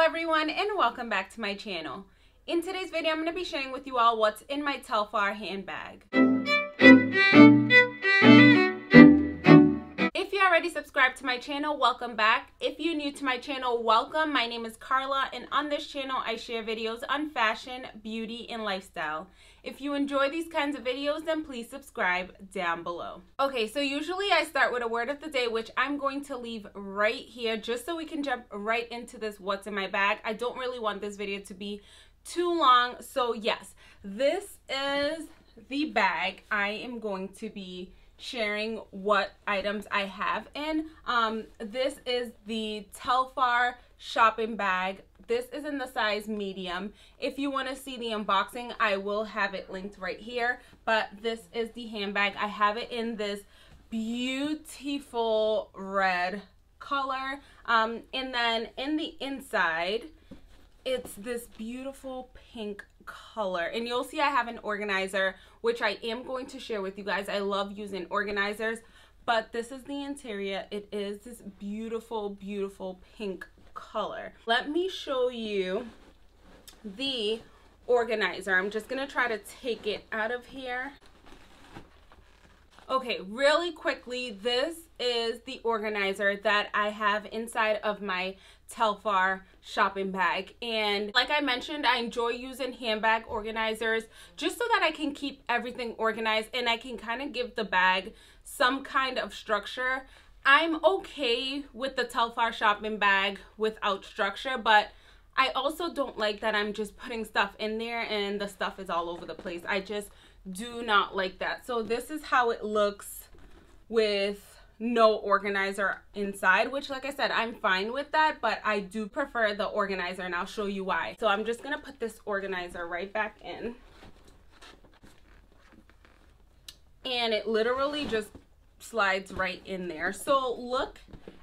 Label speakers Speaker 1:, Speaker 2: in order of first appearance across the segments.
Speaker 1: everyone, and welcome back to my channel. In today's video, I'm going to be sharing with you all what's in my Telfar handbag. If you already subscribed to my channel, welcome back. If you're new to my channel, welcome. My name is Carla, and on this channel, I share videos on fashion, beauty, and lifestyle. If you enjoy these kinds of videos, then please subscribe down below. Okay, so usually I start with a word of the day, which I'm going to leave right here just so we can jump right into this what's in my bag. I don't really want this video to be too long. So yes, this is the bag I am going to be sharing what items I have in. This is the Telfar Shopping Bag. This is in the size medium. If you want to see the unboxing, I will have it linked right here. But this is the handbag. I have it in this beautiful red color. And then in the inside, it's this beautiful pink color. And you'll see I have an organizer, which I am going to share with you guys. I love using organizers. But this is the interior. It is this beautiful, beautiful pink color. Let me show you the organizer. I'm just gonna try to take it out of here. Okay, really quickly, this is the organizer that I have inside of my Telfar shopping bag. And like I mentioned, I enjoy using handbag organizers just so that I can keep everything organized and I can kind of give the bag some kind of structure. I'm okay with the Telfar shopping bag without structure, but I also don't like that I'm just putting stuff in there and the stuff is all over the place. I just do not like that. So this is how it looks with no organizer inside, which, like I said, I'm fine with that, but I do prefer the organizer, and I'll show you why. So I'm just gonna put this organizer right back in, and it literally just slides right in there. So look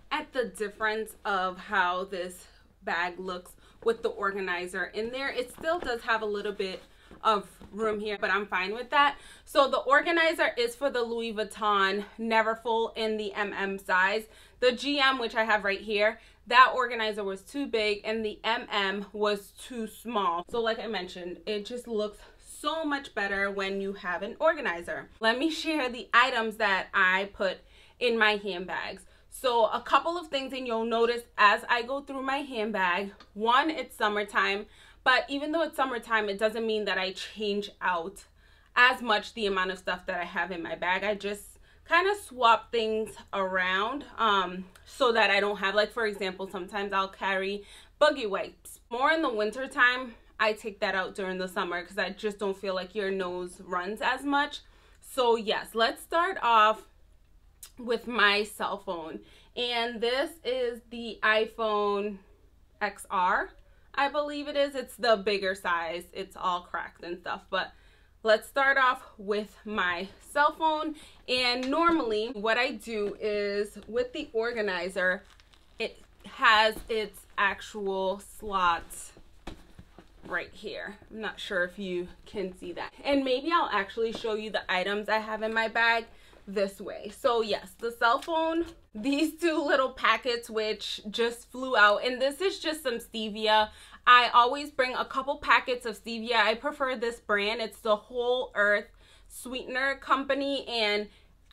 Speaker 1: at the difference of how this bag looks with the organizer in there. It still does have a little bit of room here, but I'm fine with that. So the organizer is for the Louis Vuitton Neverfull in the MM size. The GM, which I have right here, that organizer was too big and the MM was too small. So like I mentioned, it just looks so much better when you have an organizer. Let me share the items that I put in my handbags. So a couple of things, and you'll notice as I go through my handbag, one, it's summertime, but even though it's summertime, it doesn't mean that I change out as much the amount of stuff that I have in my bag. I just kind of swap things around so that I don't have, like, for example, sometimes I'll carry buggy wipes. More in the winter time, I take that out during the summer because I just don't feel like your nose runs as much. So yes, let's start off with my cell phone. And this is the iPhone XR, I believe it is. It's the bigger size. It's all cracked and stuff. But let's start off with my cell phone. And normally what I do is with the organizer, it has its actual slots right here. I'm not sure if you can see that. And maybe I'll actually show you the items I have in my bag this way. So yes, the cell phone, these two little packets which just flew out, and this is just some stevia. I always bring a couple packets of stevia. I prefer this brand. It's the Whole Earth Sweetener Company, and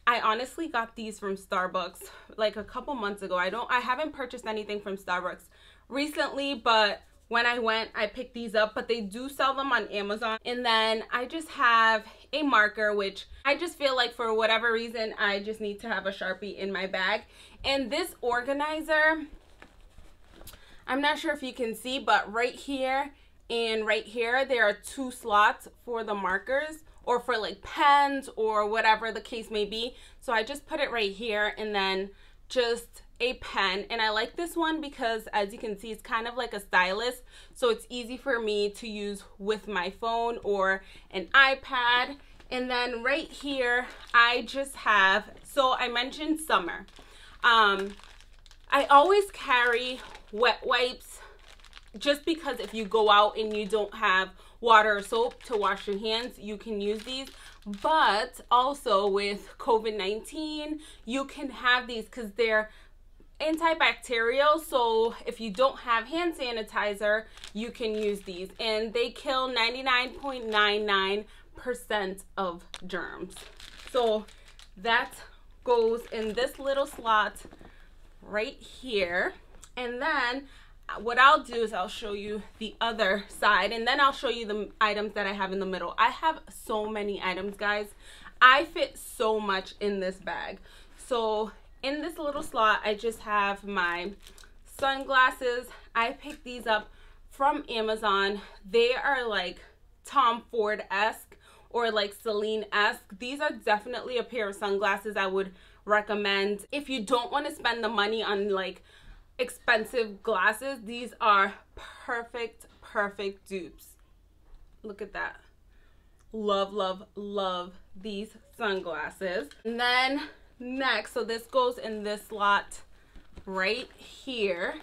Speaker 1: I honestly got these from Starbucks like a couple months ago. I haven't purchased anything from Starbucks recently, but when I went, I picked these up, but they do sell them on Amazon. And then I just have a marker, which I just feel like for whatever reason, I just need to have a Sharpie in my bag. And this organizer, I'm not sure if you can see, but right here and right here, there are two slots for the markers or for like pens or whatever the case may be. So I just put it right here and then just a pen. And I like this one because, as you can see, it's kind of like a stylus, so it's easy for me to use with my phone or an iPad. And then right here I just have, so I mentioned summer, I always carry wet wipes just because if you go out and you don't have water or soap to wash your hands, you can use these. But also with COVID-19, you can have these because they're antibacterial, so if you don't have hand sanitizer, you can use these, and they kill 99.99% of germs. So that goes in this little slot right here. And then what I'll do is I'll show you the other side, and then I'll show you the items that I have in the middle. I have so many items, guys. I fit so much in this bag. So in this little slot, I just have my sunglasses. I picked these up from Amazon. They are like Tom Ford-esque or like Celine-esque. These are definitely a pair of sunglasses I would recommend. If you don't want to spend the money on like expensive glasses, these are perfect dupes. Look at that. Love, love, love these sunglasses. And then next, so this goes in this slot right here,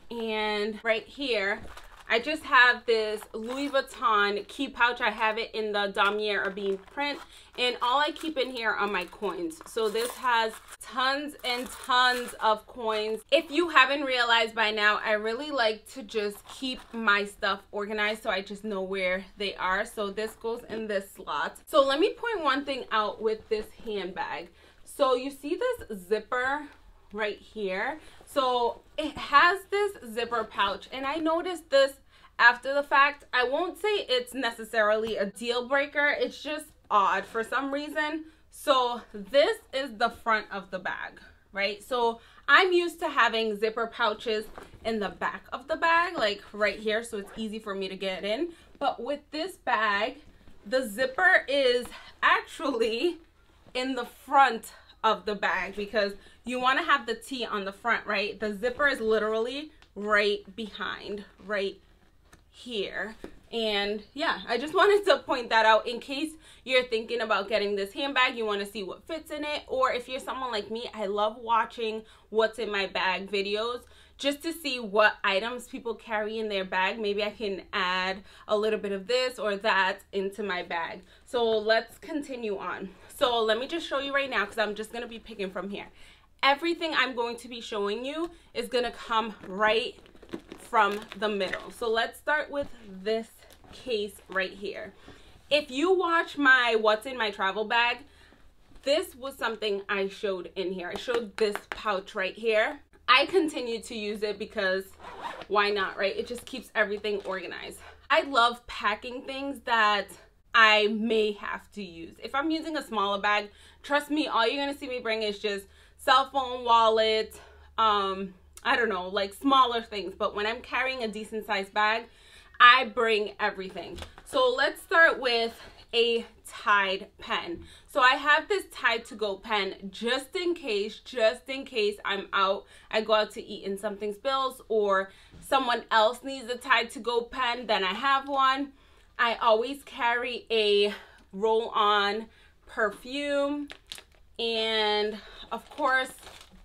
Speaker 1: and right here I just have this Louis Vuitton key pouch. I have it in the Damier Abine print, and all I keep in here are my coins. So this has tons and tons of coins. If you haven't realized by now, I really like to just keep my stuff organized so I just know where they are. So this goes in this slot. So let me point one thing out with this handbag. So you see this zipper right here? So it has this zipper pouch, and I noticed this after the fact. I won't say it's necessarily a deal breaker, it's just odd for some reason. So this is the front of the bag, right? So I'm used to having zipper pouches in the back of the bag, like right here, so it's easy for me to get in. But with this bag, the zipper is actually in the front of the bag because you want to have the T on the front, right? The zipper is literally right behind, right here. And yeah, I just wanted to point that out in case you're thinking about getting this handbag, you want to see what fits in it, or if you're someone like me, I love watching what's in my bag videos just to see what items people carry in their bag. Maybe I can add a little bit of this or that into my bag. So let's continue on. So let me just show you right now, because I'm just going to be picking from here. Everything I'm going to be showing you is going to come right from the middle. So let's start with this case right here. If you watch my what's in my travel bag, this was something I showed in here. I showed this pouch right here. I continue to use it because why not, right? It just keeps everything organized. I love packing things that I may have to use. If I'm using a smaller bag, trust me, all you're gonna see me bring is just cell phone, wallet, I don't know, like smaller things. But when I'm carrying a decent sized bag, I bring everything. So let's start with a Tide pen. So I have this Tide to go pen just in case I'm out, I go out to eat and something spills, or someone else needs a Tide to go pen, then I have one. I always carry a roll-on perfume, and of course,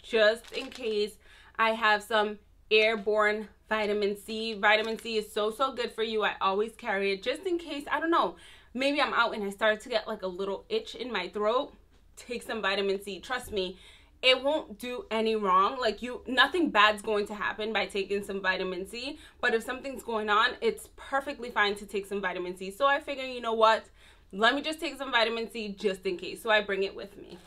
Speaker 1: just in case, I have some airborne vitamin C. Vitamin C is so good for you. I always carry it just in case, I don't know, maybe I'm out and I started to get like a little itch in my throat. Take some vitamin C. Trust me, it won't do any wrong. Like nothing bad's going to happen by taking some vitamin C. But if something's going on, it's perfectly fine to take some vitamin C. So I figure, you know what? Let me just take some vitamin C just in case. So I bring it with me.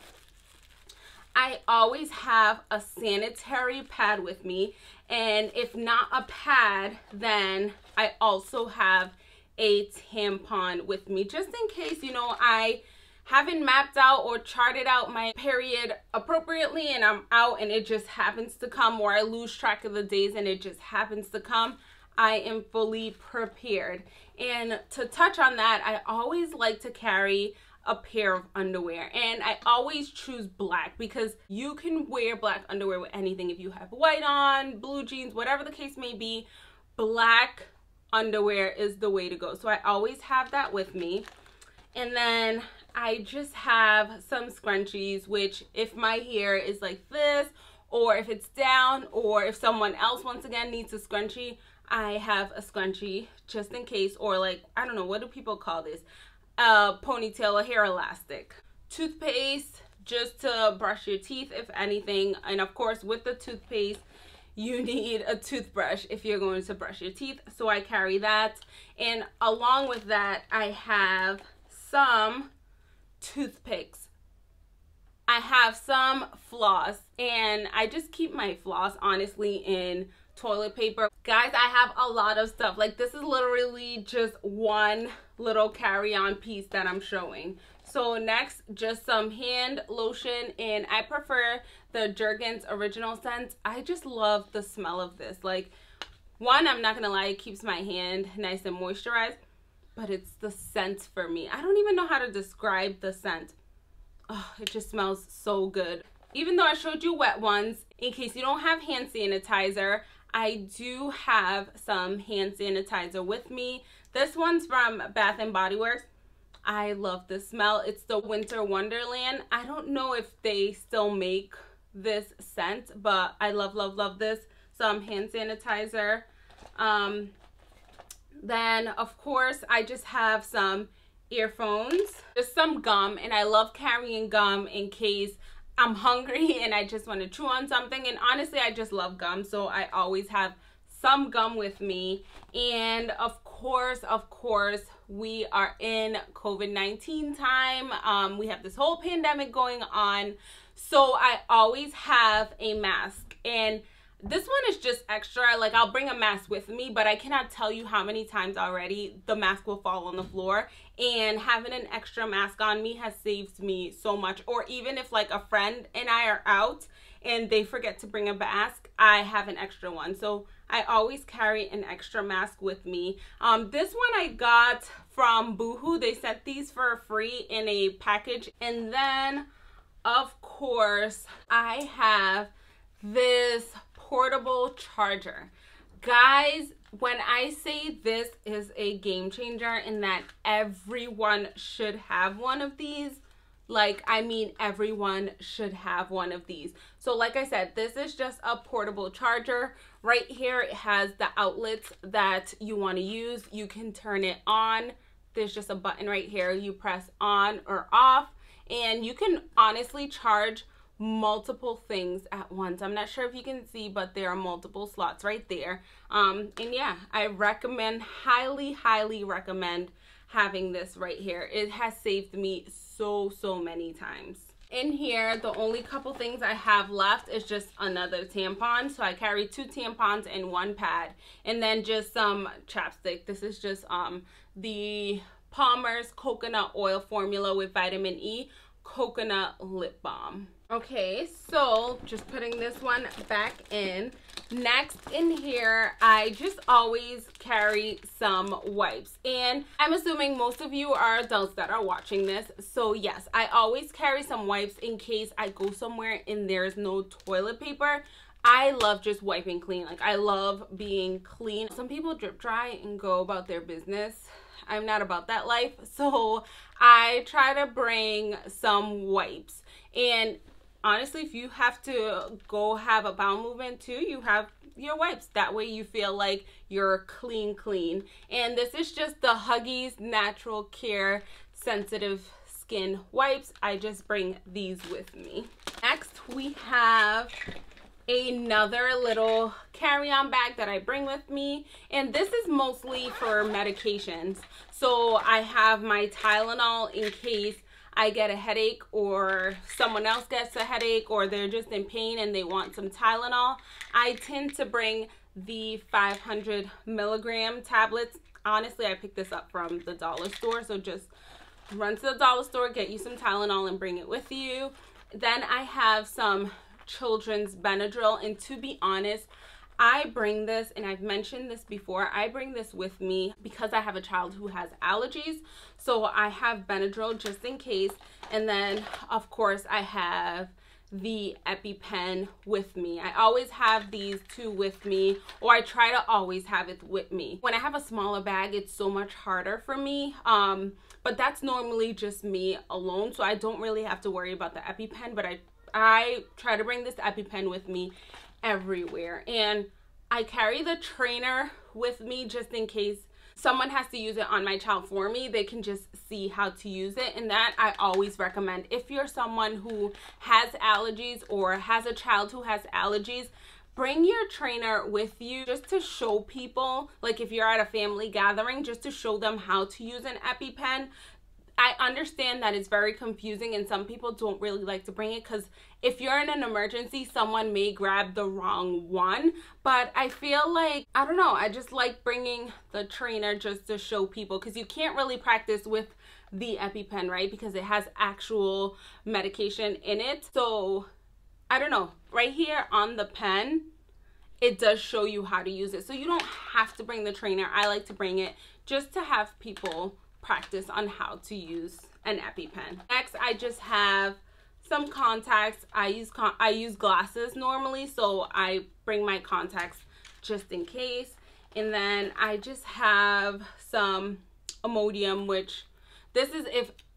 Speaker 1: I always have a sanitary pad with me. And if not a pad, then I also have a tampon with me. Just in case, you know, I haven't mapped out or charted out my period appropriately and I'm out and it just happens to come, or I lose track of the days and it just happens to come, I am fully prepared. And to touch on that, I always like to carry a pair of underwear, and I always choose black because you can wear black underwear with anything. If you have white on, blue jeans, whatever the case may be, black underwear is the way to go. So I always have that with me. And then I just have some scrunchies, which if my hair is like this, or if it's down, or if someone else once again needs a scrunchie, I have a scrunchie just in case. Or like, I don't know, what do people call this? A ponytail, a hair elastic. Toothpaste, just to brush your teeth if anything. And of course with the toothpaste, you need a toothbrush if you're going to brush your teeth. So I carry that. And along with that, I have some toothpicks. I have some floss, and I just keep my floss honestly in toilet paper. Guys, I have a lot of stuff. Like, this is literally just one little carry-on piece that I'm showing. So next, just some hand lotion, and I prefer the Jergens Original Scent. I just love the smell of this. Like, one, I'm not gonna lie, it keeps my hand nice and moisturized, but it's the scent for me. I don't even know how to describe the scent. Oh, it just smells so good. Even though I showed you wet ones, in case you don't have hand sanitizer, I do have some hand sanitizer with me. This one's from Bath & Body Works. I love the smell. It's the Winter Wonderland. I don't know if they still make this scent, but I love, love, love this. Some hand sanitizer. Then, of course, I just have some earphones, just some gum, and I love carrying gum in case I'm hungry and I just want to chew on something. And honestly, I just love gum, so I always have some gum with me. And of course, we are in COVID-19 time. We have this whole pandemic going on, so I always have a mask. And this one is just extra. Like, I'll bring a mask with me, but I cannot tell you how many times already the mask will fall on the floor. And having an extra mask on me has saved me so much. Or even if like a friend and I are out and they forget to bring a mask, I have an extra one. So I always carry an extra mask with me. This one I got from Boohoo. They sent these for free in a package. And then, of course, I have this portable charger. Guys, when I say this is a game changer and that everyone should have one of these, like, I mean, everyone should have one of these. So like I said, this is just a portable charger. Right here, it has the outlets that you want to use. You can turn it on. There's just a button right here. You press on or off, and you can honestly charge multiple things at once. I'm not sure if you can see, but there are multiple slots right there. And yeah, I recommend, highly recommend having this right here. It has saved me so many times. In here, the only couple things I have left is just another tampon. So I carry 2 tampons and 1 pad, and then just some chapstick. This is just the Palmer's coconut oil formula with vitamin E coconut lip balm. Okay, so just putting this one back in. Next in here, I just always carry some wipes. And I'm assuming most of you are adults that are watching this. So yes, I always carry some wipes in case I go somewhere and there's no toilet paper. I love just wiping clean. Like, I love being clean. Some people drip dry and go about their business. I'm not about that life. So I try to bring some wipes. And honestly, if you have to go have a bowel movement too, you have your wipes. That way you feel like you're clean. And this is just the Huggies Natural Care Sensitive Skin Wipes. I just bring these with me. Next, we have another little carry-on bag that I bring with me, and this is mostly for medications. So I have my Tylenol in case I get a headache or someone else gets a headache or they're just in pain and they want some Tylenol. I tend to bring the 500 milligram tablets. Honestly, I picked this up from the dollar store, so just run to the dollar store, get you some Tylenol and bring it with you. Then I have some children's Benadryl, and to be honest, I bring this, and I've mentioned this before, I bring this with me because I have a child who has allergies. So I have Benadryl just in case. And then of course I have the EpiPen with me. I always have these 2 with me, or I try to always have it with me. When I have a smaller bag, it's so much harder for me. But that's normally just me alone, so I don't really have to worry about the EpiPen, but I try to bring this EpiPen with me everywhere. And I carry the trainer with me just in case someone has to use it on my child for me, they can just see how to use it. And that I always recommend. If you're someone who has allergies or has a child who has allergies, bring your trainer with you just to show people, like if you're at a family gathering, just to show them how to use an EpiPen. I understand that it's very confusing and some people don't really like to bring it because if you're in an emergency, someone may grab the wrong one. But I feel like, I don't know, I just like bringing the trainer just to show people, because you can't really practice with the EpiPen, right? Because it has actual medication in it. So I don't know, right here on the pen, it does show you how to use it. So you don't have to bring the trainer. I like to bring it just to have people practice on how to use an EpiPen. Next, I just have some contacts. I use glasses normally, so I bring my contacts just in case. And then I just have some Imodium, which this is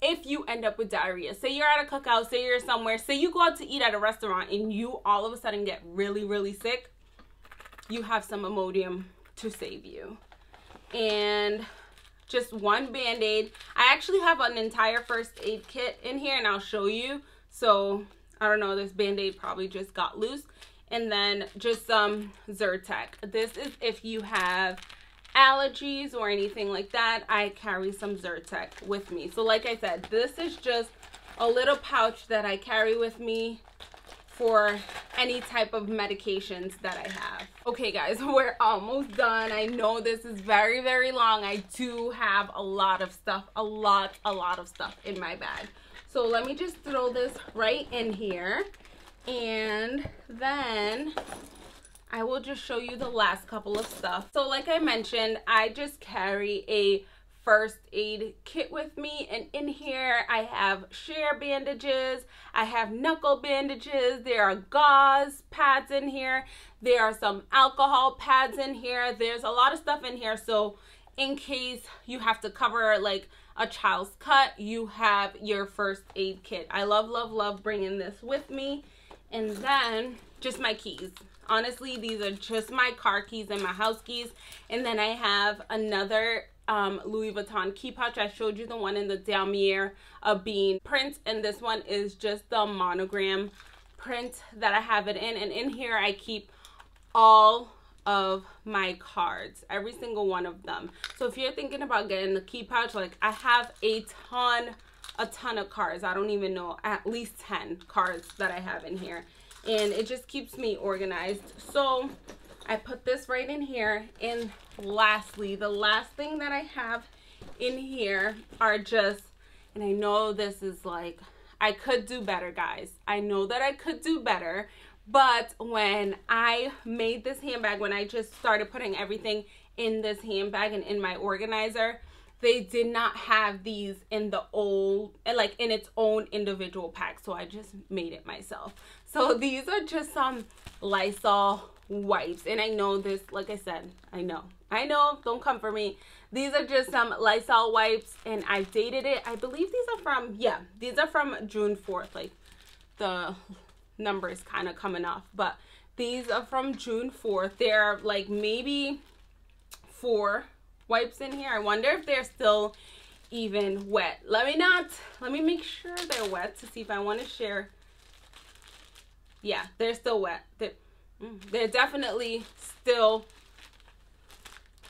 Speaker 1: if you end up with diarrhea. Say you're at a cookout, say you're somewhere, say you go out to eat at a restaurant and you all of a sudden get really, really sick, you have some Imodium to save you. And just one Band-Aid. I actually have an entire first aid kit in here and I'll show you. So I don't know, this Band-Aid probably just got loose. And then just some Zyrtec. This is if you have allergies or anything like that. I carry some Zyrtec with me. So like I said, this is just a little pouch that I carry with me for any type of medications that I have. Okay guys, we're almost done. I know this is very, very long. I do have a lot of stuff, a lot of stuff in my bag. So let me just throw this right in here, and then I will just show you the last couple of stuff. So like I mentioned, I just carry a first aid kit with me, and in here I have shear bandages, I have knuckle bandages, there are gauze pads in here, there are some alcohol pads in here, there's a lot of stuff in here. So in case you have to cover like a child's cut, you have your first aid kit. I love bringing this with me. And then just my keys. Honestly, these are just my car keys and my house keys. And then I have another Louis Vuitton key pouch. I showed you the one in the Damier bean print, and this one is just the monogram print that I have it in. And in here I keep all of my cards, every single one of them. So if you're thinking about getting the key pouch, like I have a ton of cards. I don't even know, at least 10 cards that I have in here, and it just keeps me organized. So I put this right in here. And lastly, the last thing that I have in here are just, and I know this is like, I could do better, guys. I know that I could do better, but when I made this handbag, when I just started putting everything in this handbag and in my organizer, they did not have these in the old, like in its own individual pack. So I just made it myself. So these are just some Lysol wipes. And I know this, like I said, I know, don't come for me. These are just some Lysol wipes, and I dated it. I believe these are from, yeah, these are from June 4th. Like the number is kind of coming off, but these are from June 4th. There are like maybe 4 wipes in here. I wonder if they're still even wet. Let me make sure they're wet to see if I want to share. Yeah, they're still wet. They're definitely still,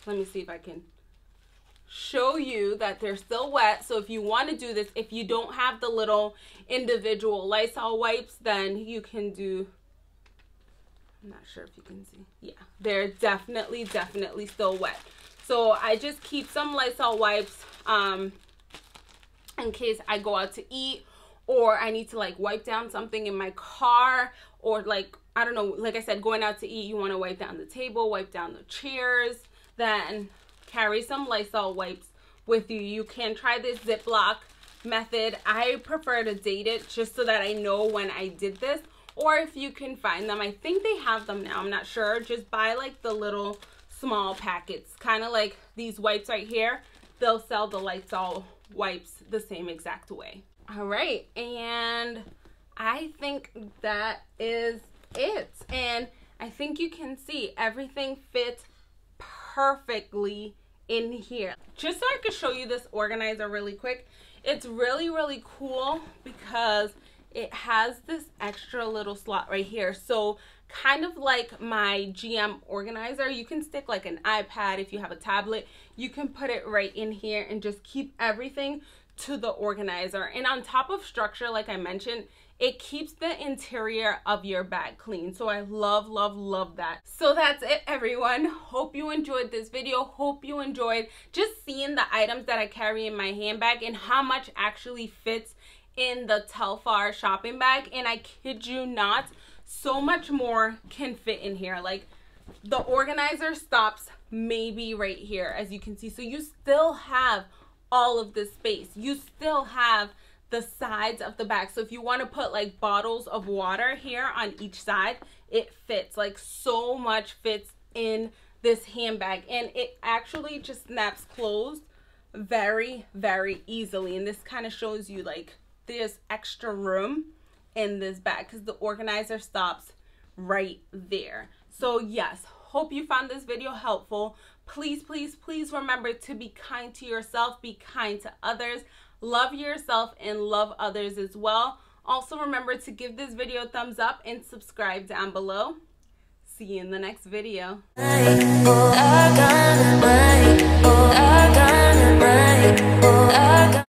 Speaker 1: let me see if I can show you that they're still wet. So if you want to do this, if you don't have the little individual Lysol wipes, then you can do, I'm not sure if you can see. Yeah, they're definitely still wet. So I just keep some Lysol wipes in case I go out to eat, or I need to like wipe down something in my car, or like, I don't know, like I said, going out to eat, you want to wipe down the table, wipe down the chairs, then carry some Lysol wipes with you. You can try this Ziploc method. I prefer to date it just so that I know when I did this, or if you can find them. I think they have them now, I'm not sure. Just buy like the little small packets, kind of like these wipes right here. They'll sell the Lysol wipes the same exact way. All right, and I think that is it. And I think you can see everything fits perfectly in here. Just so I could show you this organizer really quick. It's really, really cool because it has this extra little slot right here. So kind of like my GM organizer, you can stick like an iPad. If you have a tablet, you can put it right in here and just keep everything to the organizer. And on top of structure, like I mentioned, it keeps the interior of your bag clean. So I love, love, love that. So that's it, everyone. Hope you enjoyed this video. Hope you enjoyed just seeing the items that I carry in my handbag and how much actually fits in the Telfar shopping bag. And I kid you not, so much more can fit in here. Like the organizer stops maybe right here, as you can see. So you still have all of this space. You still have the sides of the bag. So if you want to put like bottles of water here on each side, it fits. Like so much fits in this handbag, and it actually just snaps closed very, very easily. And this kind of shows you like there's extra room in this bag because the organizer stops right there. So yes, hope you found this video helpful. Please, please, please remember to be kind to yourself, be kind to others, love yourself and love others as well. Also remember to give this video a thumbs up and subscribe down below. See you in the next video.